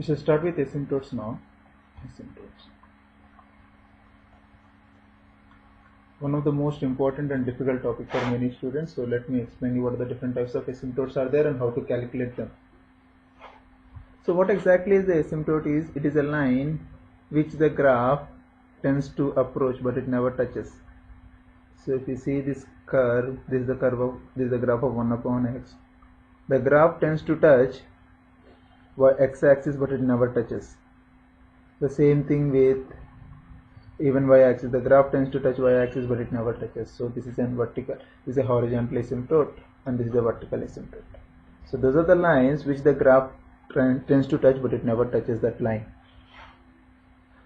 We should start with asymptotes now. Asymptotes. One of the most important and difficult topic for many students. So let me explain you what the different types of asymptotes are there and how to calculate them. So what exactly is the asymptote is? It is a line which the graph tends to approach but it never touches. So if you see this curve, this is the graph of 1 upon x. The graph tends to touch x-axis but it never touches. The same thing with even y-axis. The graph tends to touch y-axis but it never touches. So this is a vertical, this is a horizontal asymptote and this is a vertical asymptote. So those are the lines which the graph tends to touch but it never touches that line.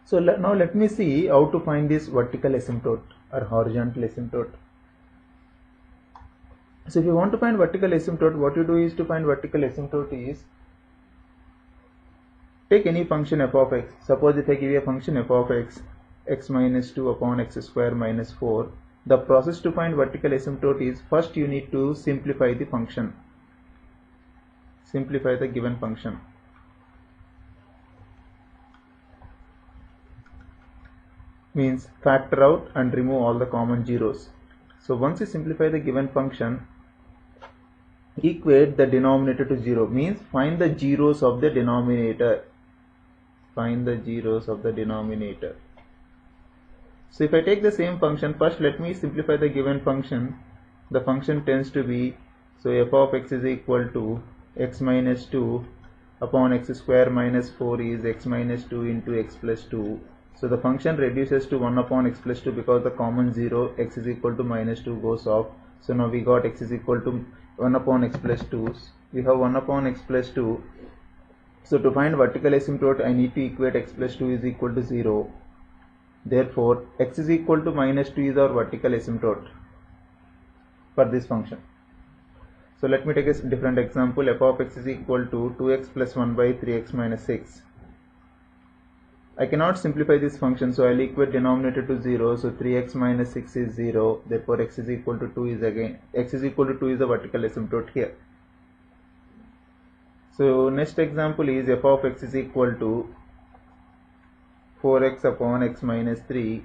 So now let me see how to find this vertical asymptote or horizontal asymptote. So if you want to find vertical asymptote, what you do is to find vertical asymptote is take any function f of x. Suppose if I give you a function f of x, x minus 2 upon x square minus 4. The process to find vertical asymptote is first you need to simplify the function. Simplify the given function. Means factor out and remove all the common zeros. So once you simplify the given function, equate the denominator to 0. Means find the zeros of the denominator. Find the zeros of the denominator. So if I take the same function, first let me simplify the given function. The function tends to be, so f of x is equal to x minus 2 upon x square minus 4 is x minus 2 into x plus 2. So the function reduces to 1 upon x plus 2 because the common 0 x is equal to minus 2 goes off. So now we got x is equal to 1 upon x plus 2. We have 1 upon x plus 2. So to find vertical asymptote I need to equate x plus 2 is equal to 0. Therefore x is equal to minus 2 is our vertical asymptote for this function. So let me take a different example. F of x is equal to 2x plus 1 by 3x minus 6. I cannot simplify this function, so I will equate denominator to 0. So 3x minus 6 is 0. Therefore x is equal to 2 is again, x is equal to 2 is the vertical asymptote here. So next example is f of x is equal to 4x upon x minus 3.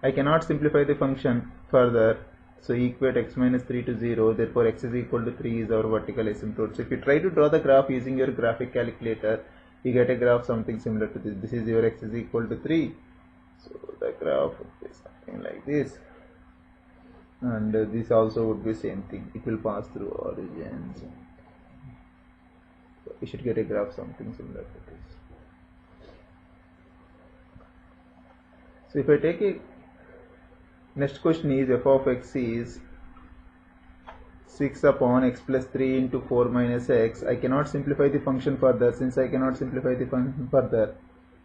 I cannot simplify the function further, so equate x minus 3 to 0. Therefore x is equal to 3 is our vertical asymptote. So if you try to draw the graph using your graphic calculator, you get a graph something similar to this. This is your x is equal to 3. So the graph would be something like this. And this also would be same thing. It will pass through origins. So you should get a graph something similar to this. So if I take a next question is f of x is 6 upon x plus 3 into 4 minus x. I cannot simplify the function further. Since I cannot simplify the function further,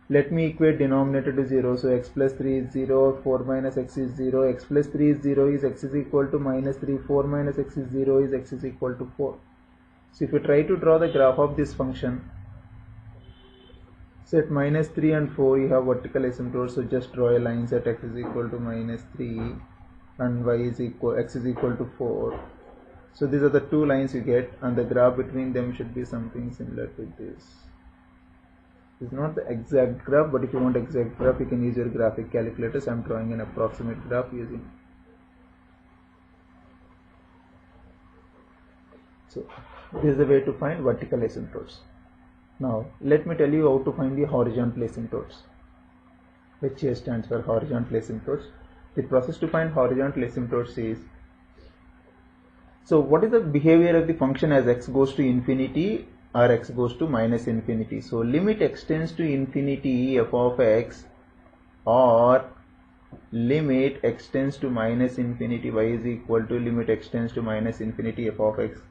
let me equate denominator to 0. So x plus 3 is 0, 4 minus x is 0, x plus 3 is 0 is x is equal to minus 3, 4 minus x is 0 is x is equal to 4. So if you try to draw the graph of this function, so at minus 3 and 4 you have vertical asymptote, so just draw a line at x is equal to minus 3 and x is equal to 4. So these are the two lines you get, and the graph between them should be something similar to this. It's not the exact graph, but if you want exact graph you can use your graphic calculators. I'm drawing an approximate graph using. So this is the way to find vertical asymptotes. Now let me tell you how to find the horizontal asymptotes, which here stands for horizontal asymptotes. The process to find horizontal asymptotes is, so what is the behavior of the function as x goes to infinity or x goes to minus infinity? So limit x tends to infinity f of x or limit x tends to minus infinity y is equal to limit x tends to minus infinity f of x.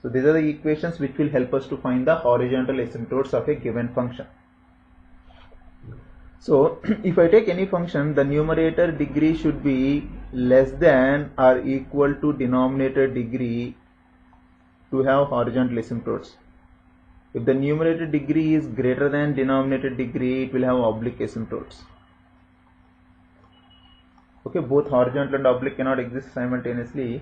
So these are the equations which will help us to find the horizontal asymptotes of a given function. So if I take any function, the numerator degree should be less than or equal to denominator degree to have horizontal asymptotes. If the numerator degree is greater than denominator degree, it will have oblique asymptotes. Okay, both horizontal and oblique cannot exist simultaneously.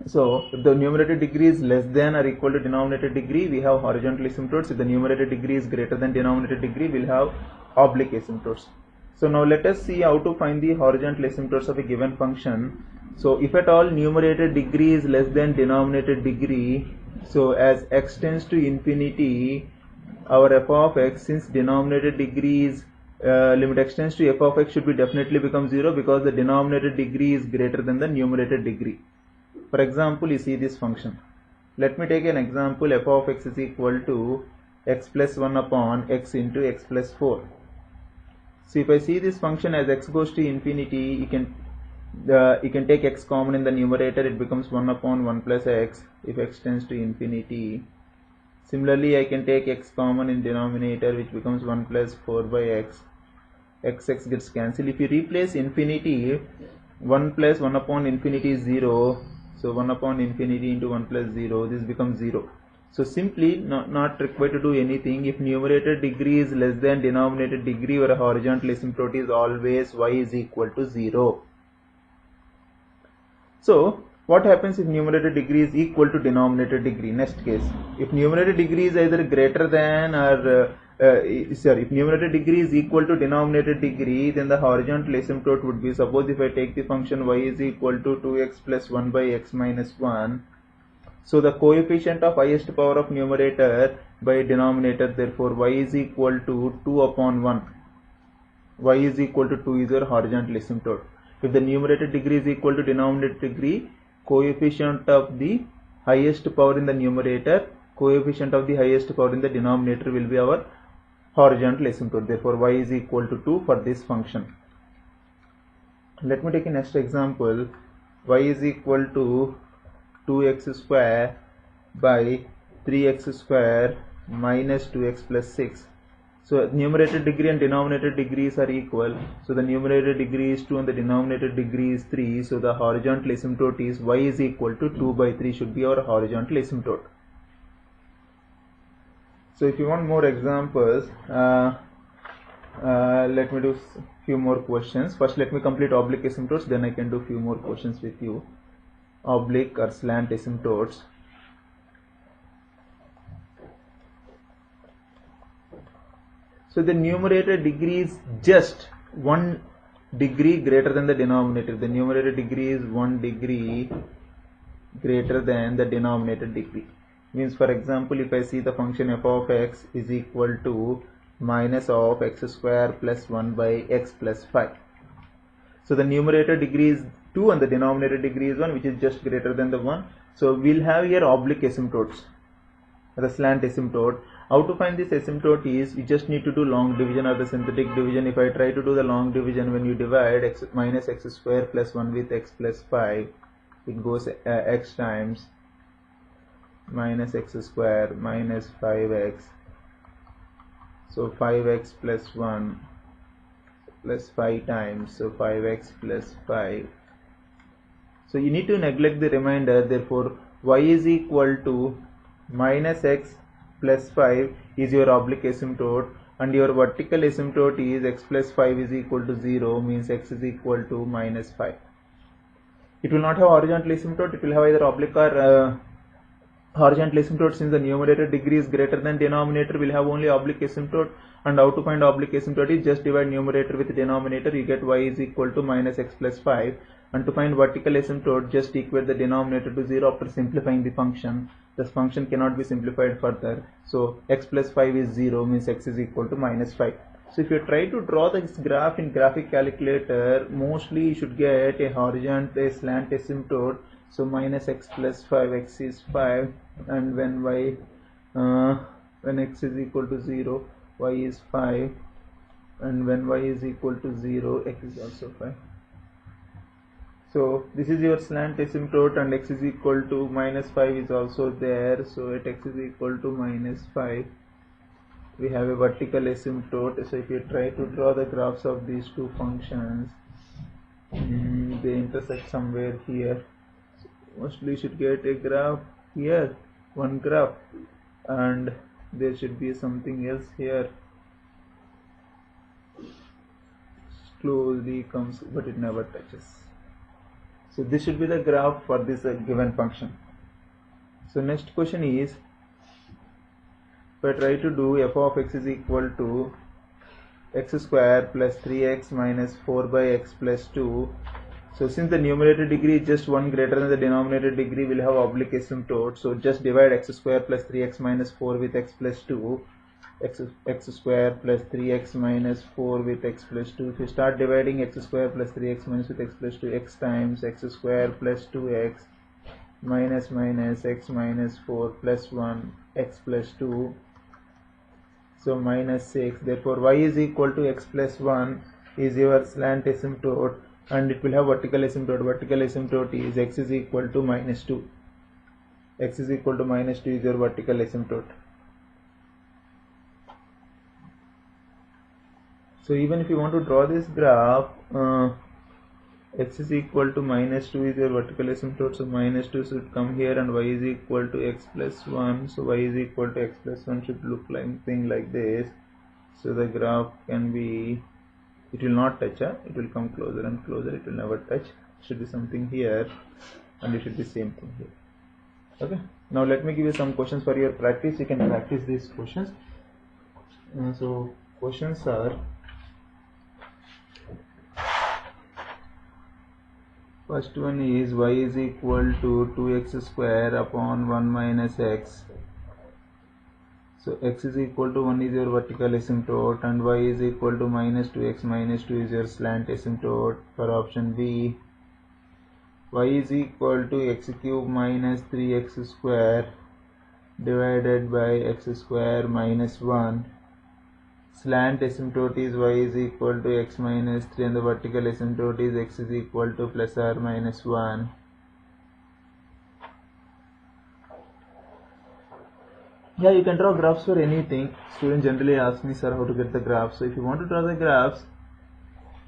So if the numerator degree is less than or equal to denominator degree, we have horizontal asymptotes. If the numerator degree is greater than denominator degree, we'll have oblique asymptotes. So now let us see how to find the horizontal asymptotes of a given function. So if at all numerator degree is less than denominator degree, so as x tends to infinity, our f of x, since denominator degree is limit x tends to f of x should be definitely become 0 because the denominator degree is greater than the numerator degree. For example, you see this function. Let me take an example. F of x is equal to x plus 1 upon x into x plus 4. So if I see this function as x goes to infinity, you can take x common in the numerator. It becomes 1 upon 1 plus x if x tends to infinity. Similarly, I can take x common in denominator, which becomes 1 plus 4 by x. X gets cancelled. If you replace infinity, 1 plus 1 upon infinity is 0. So 1 upon infinity into 1 plus 0, this becomes 0. So simply not required to do anything. If numerator degree is less than denominator degree, your horizontal asymptote is always y is equal to 0. So what happens if numerator degree is equal to denominator degree? Next case, if numerator degree is either greater than or if numerator degree is equal to denominator degree, then the horizontal asymptote would be, suppose if I take the function y is equal to 2x plus 1 by x minus 1. So the coefficient of highest power of numerator by denominator, therefore y is equal to 2 upon 1. Y is equal to 2 is your horizontal asymptote. If the numerator degree is equal to denominator degree, coefficient of the highest power in the numerator, coefficient of the highest power in the denominator will be our horizontal asymptote. Therefore y is equal to 2 for this function. Let me take a next example. Y is equal to 2x square by 3x square minus 2x plus 6. So numerator degree and denominator degrees are equal. So the numerator degree is 2 and the denominator degree is 3. So the horizontal asymptote is y is equal to 2 by 3 should be our horizontal asymptote. So if you want more examples, let me do few more questions. First let me complete oblique asymptotes, then I can do few more questions with you. Oblique or slant asymptotes. So the numerator degree is just 1 degree greater than the denominator. The numerator degree is 1 degree greater than the denominator degree. Means, for example, if I see the function f of x is equal to minus of x square plus 1 by x plus 5. So the numerator degree is 2 and the denominator degree is 1, which is just greater than the 1. So we'll have here oblique asymptotes, the slant asymptote. How to find this asymptote is, you just need to do long division or the synthetic division. If I try to do the long division, when you divide x minus x square plus 1 with x plus 5, it goes x times minus x square minus 5x. So 5x plus 1 plus 5 times, so 5x plus 5. So you need to neglect the remainder. Therefore y is equal to minus x plus 5 is your oblique asymptote, and your vertical asymptote is x plus 5 is equal to 0, means x is equal to minus 5. It will not have horizontal asymptote, it will have either oblique or horizontal asymptote. Since the numerator degree is greater than denominator, will have only oblique asymptote. And how to find oblique asymptote is, just divide numerator with denominator, you get y is equal to minus x plus 5. And to find vertical asymptote, just equate the denominator to 0 after simplifying the function. This function cannot be simplified further. So x plus 5 is 0, means x is equal to minus 5. So if you try to draw this graph in graphic calculator, mostly you should get a horizontal slant asymptote. So minus x plus 5, x is 5, and when x is equal to 0, y is 5, and when y is equal to 0, x is also 5. So this is your slant asymptote, and x is equal to minus 5 is also there. So at x is equal to minus 5, we have a vertical asymptote. So if you try to draw the graphs of these two functions, they intersect somewhere here. So mostly you should get a graph here, one graph, and there should be something else here. Closely comes, but it never touches. So this should be the graph for this given function. So next question is, if I try to do f of x is equal to x square plus 3x minus 4 by x plus 2. So since the numerator degree is just 1 greater than the denominator degree, will have oblique asymptote. So just divide x square plus 3x minus 4 with x plus 2. X square plus 3x minus 4 with x plus 2. If you start dividing x square plus 3x minus with x plus 2, x times x square plus 2x minus minus x minus 4 plus 1 x plus 2. So minus 6. Therefore y is equal to x plus 1 is your slant asymptote, and it will have vertical asymptote. Vertical asymptote is x is equal to minus 2. X is equal to minus 2 is your vertical asymptote. So even if you want to draw this graph, x is equal to minus 2 is your vertical asymptote, so minus 2 should come here, and y is equal to x plus 1, so y is equal to x plus 1 should look like thing like this. So the graph can be, it will not touch, it will come closer and closer, it will never touch. It should be something here, and it should be same thing here. Okay, now let me give you some questions for your practice. You can practice these questions. So questions are, first one is y is equal to 2x square upon 1 minus x. So x is equal to 1 is your vertical asymptote, and y is equal to minus 2x minus 2 is your slant asymptote. For option B, y is equal to x cube minus 3x square divided by x square minus 1. Slant asymptote is y is equal to x minus 3, and the vertical asymptote is x is equal to plus or minus 1. Yeah, you can draw graphs for anything. Students generally ask me, sir, how to get the graphs. So if you want to draw the graphs,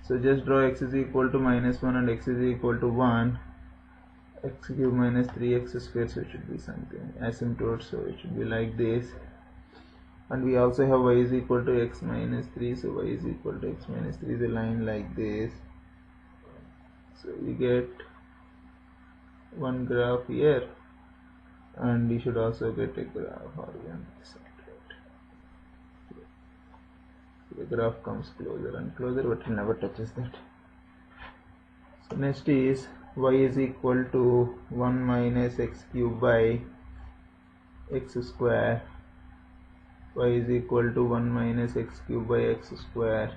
so just draw x is equal to minus 1 and x is equal to 1. X cube minus 3x square, so it should be something asymptote, so it should be like this. And we also have y is equal to x minus 3, so y is equal to x minus 3 is a line like this. So you get one graph here, and you should also get a graph on this side. So the graph comes closer and closer, but it never touches that. So next is y is equal to 1 minus x cube by x square. Y is equal to 1 minus x cube by x square,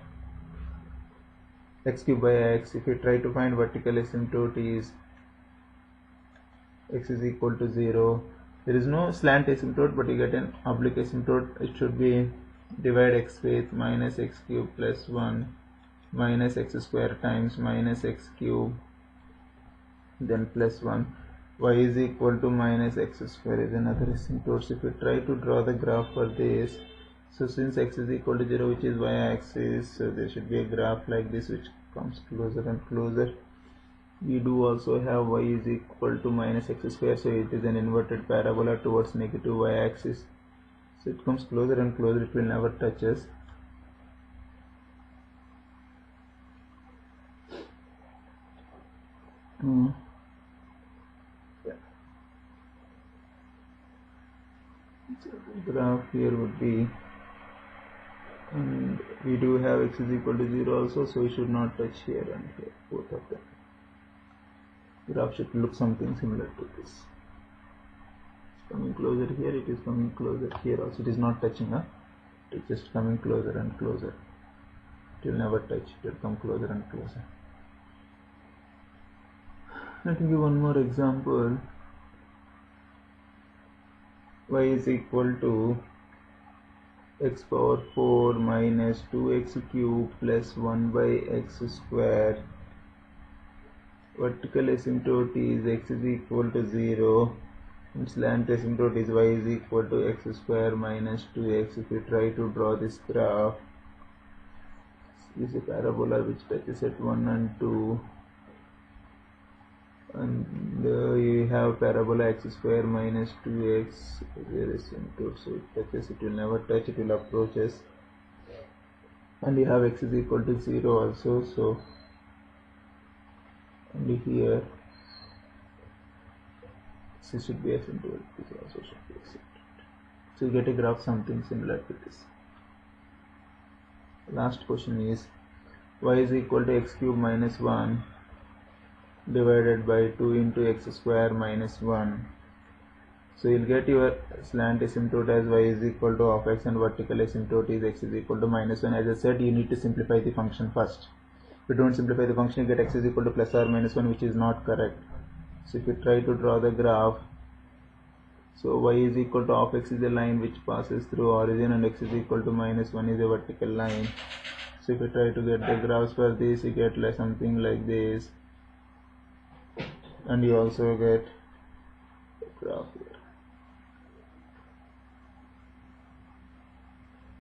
x cube by x. If you try to find vertical asymptote is x is equal to 0. There is no slant asymptote, but you get an oblique asymptote. It should be divide x with minus x cube plus 1 minus x square times minus x cube then plus 1. Y is equal to minus x square is another asymptote. So if you try to draw the graph for this, so since x is equal to 0, which is y axis, so there should be a graph like this which comes closer and closer. We do also have y is equal to minus x square, so it is an inverted parabola towards negative y axis. So it comes closer and closer, it will never touch us. So the graph here would be, and we do have x is equal to 0 also, so we should not touch here and here, both of them. Graph should look something similar to this. It's coming closer here, it is coming closer here also. It is not touching, it is just coming closer and closer. It will never touch, it will come closer and closer. Let me give one more example. Y is equal to x power 4 minus 2x cube plus 1 by x square. Vertical asymptote is x is equal to 0, and slant asymptote is y is equal to x square minus 2x. If you try to draw this graph, this is a parabola which touches at 1 and 2, and you have parabola x square minus 2x, there is asymptote, so it touches, it will never touch, it will approach us. And you have x is equal to 0 also, so and here This should be asymptote. This also should be asymptote. So you get a graph something similar to this. Last question is y is equal to x cube minus 1 divided by 2 into x square minus 1. So you'll get your slant asymptote as y is equal to of x and vertical asymptote is x is equal to minus 1. As I said, you need to simplify the function first. If you don't simplify the function, you get x is equal to plus or minus 1, which is not correct. So if you try to draw the graph, so y is equal to of x is a line which passes through origin and x is equal to minus 1 is a vertical line. So if you try to get the graphs for this, you get like something like this, and you also get a graph here.